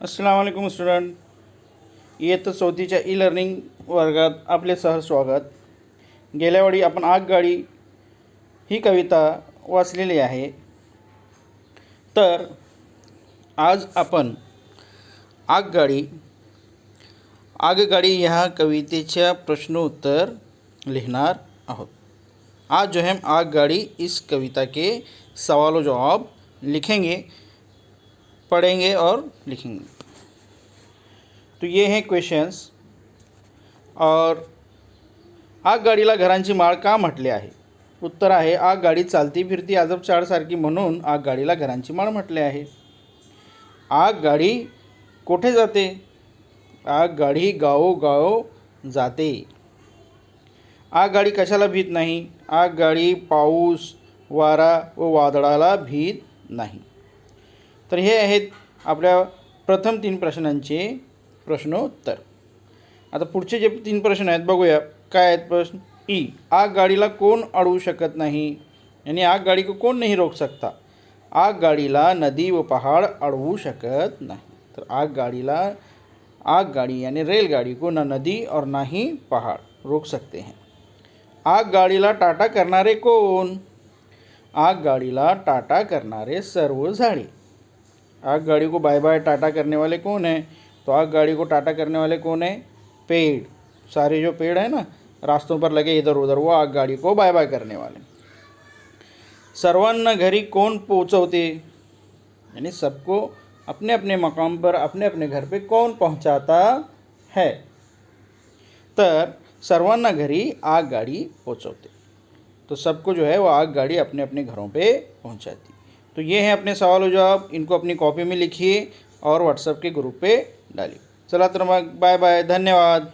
अस्सलाम वालेकुम स्टुडंट. इयत्ता चौथीच्या ई लर्निंग वर्गात आपले सहर्ष स्वागत. गेल्या वेळी आपण आगगाडी ही कविता वाचलेली आहे. तर आज आपण आगगाड़ी ह्या कवितेच्या प्रश्नोत्तर लिखनार आहोत. आज जो है हम आगगाड़ी इस कविता के सवालों जवाब लिखेंगे, पढ़ेंगे और लिखेंगे. तो ये हैं क्वेश्चन्स. और आगगाडीला घरांची माळ का म्हटले आहे? उत्तर आहे, आगगाडी चालती फिरती अजब चाळसारखी म्हणून आगगाडीला घरांची माळ म्हटले आहे. आगगाडी कोठे जाते? आगगाडी गावोगाव जाते. आगगाडी कशाला भीत नाही? आगगाडी पाऊस, वारा व वादळाला भीत नाही. तर हे आहेत आपल्या प्रथम 3 प्रश्नांचे प्रश्नोत्तर. आता पुढचे जे 3 प्रश्न आहेत बघूया काय आहेत. प्रश्न ई, आगगाडीला कोण अडवू शकत नहीं? यानी आगगाड़ी को कौन नहीं रोक सकता? आगगाडीला नदी व पहाड़ अडवू शकत नहीं. तर आगगाड़ी यानी रेलगाड़ी को न नदी और ना ही पहाड़ रोक सकते हैं. आगगाडीला टाटा करणारे कोण? आगगाडीला टाटा करणारे सर्व झाडे. आगगाड़ी को बाय बाय टाटा करने वाले कौन है? तो आगगाड़ी को टाटा करने वाले कौन है? पेड़. सारे जो पेड़ हैं ना रास्तों पर लगे इधर उधर, वो आगगाड़ी को बाय बाय करने वाले. सर्वांना घरी कौन पहुँचवते? यानी सबको अपने अपने मकाम पर अपने अपने घर पे कौन पहुँचाता है? तर सर्वांना घरी आगगाड़ी पहुँचवते. तो सबको जो है वो आगगाड़ी अपने अपने घरों पे पहुँचाती. तो ये हैं अपने सवाल जवाब. इनको अपनी कॉपी में लिखिए और व्हाट्सएप के ग्रुप पे डालिए. चला तर मग बाय बाय, धन्यवाद.